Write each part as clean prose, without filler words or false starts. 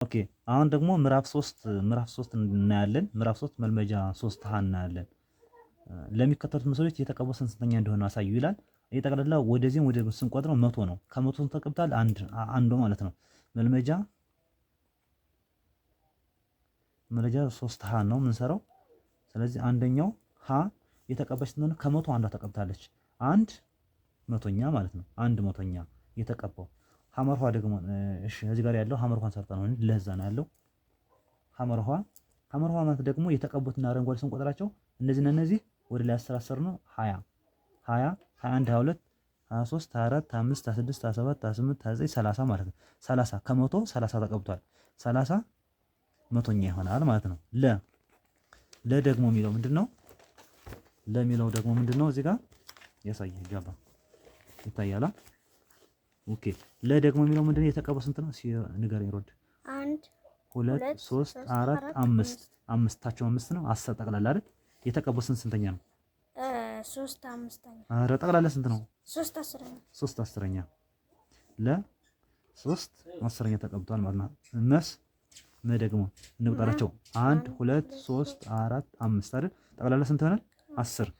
ኦኬ አሁን ደግሞ ምዕራፍ 3 እናያለን። ምዕራፍ 3 መልመጃ 3 ሀ እናያለን። ለሚከተሉት ምስሎች የተቀባው ስንተኛ እንደሆነ አሳዩ ይላል። እየጠቅላላ ወደዚህም ወደ ስንቆጥረው 100 ነው። ከመቶ ተቀብቷል አንዱ ማለት ነው። መልመጃ 3 ሀ ነው የምንሰራው። ስለዚህ አንደኛው ሀ የተቀባች እንደሆነ ከመቶ አንዷ ተቀብታለች። አንድ መቶኛ ማለት ነው። አንድ መቶኛ የተቀባው ሐመርኋ ደግሞ እሺ እዚህ ጋር ያለው ሐመርኋን ሰርታ ነው ለዛ ነው ያለው። ሐመርኋ ማለት ደግሞ የተቀቡትና አረንጓዴ ስንቆጥራቸው እነዚህ ወደ ላይ 10 ነው 20 21 22 23 24 25 26 27 28 29 30 ማለት ነው። 30 ከመቶ 30 ተቀብቷል። 30 መቶኛ ይሆናል ማለት ነው። ለ ደግሞ የሚለው ምንድነው? ለሚለው ደግሞ ምንድነው? እዚህ ጋር ያሳየህ ገባ ይታያል። ኦኬ ለደግሞ የሚለው ምንድነው? የተቀበው ስንት ነው? ንገረኝ ሮድ 1 2 3 4 5 አምስታቸው 5 ነው። 10 ጠቅላላ አይደል? የተቀበው ስንተኛ ነው? 3 5ኛ። ኧረ ጠቅላላ ስንት ነው? 3 10ኛ። 3 10ኛ ለ3 10ኛ ተቀብቷል ማለት ነው። ደግሞ እንቁጠራቸው 1 2 3 4 5 አይደል? ጠቅላላ ስንት ይሆናል? 10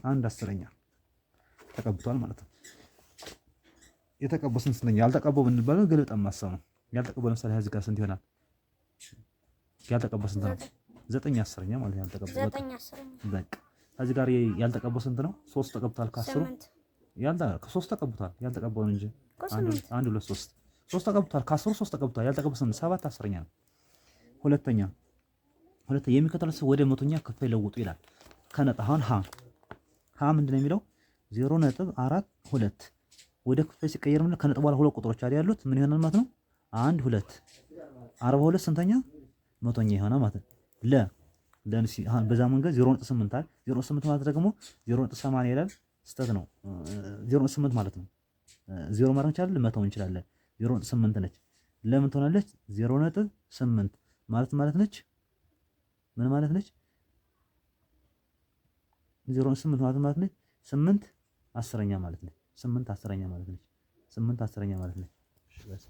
1 10ኛ ተቀብቷል ማለት ነው። የተቀበው ስንተኛ? ያልተቀበው ብንባለው ግልብጠን ማሰብ ነው። ያልተቀበው ለምሳሌ እዚህ ጋር ስንት ይሆናል? ያልተቀበው ስንት ነው? 9 10ኛ ማለት ነው። ያልተቀበው 9 10ኛ በቃ እዚህ ጋር ያልተቀበው ስንት ነው? 3 ተቀብቷል። ከ10 3 ተቀብቷል። ያልተቀበው እንጂ 1 2 3 ተቀብቷል። ከ10 3 ተቀብቷል። ያልተቀበው ስንት? 7 10ኛ ነው። ሁለተኛ የሚከተሉት ወደ መቶኛ ክፍል ይለውጡ ይላል። ከነጣ አሁን ሀ ምንድነው የሚለው 0.42 ወደ ክፍል ሲቀየር ምን ከነጥብ በኋላ ሁለት ቁጥሮች አይደል ያሉት ምን ይሆናል ማለት ነው? 1 2 42 ስንተኛ መቶኛ ይሆናል ማለት ነው። ለንሲ በዛ መንገድ 0.8 አይደል 0.8 ማለት ደግሞ 0.80 ይላል። ስተት ነው 0.8 ማለት ነው። 0 ማድረግ እንችላለን መተው እንችላለን። 0.8 ነች። ለምን ትሆናለች? 0.8 ማለት ነች። ምን ማለት ነች? 0.8 ማለት ነች 8 10ኛ ማለት ነች። 8 10ኛ ማለት ነች። 8 10ኛ ማለት ነች። እሺ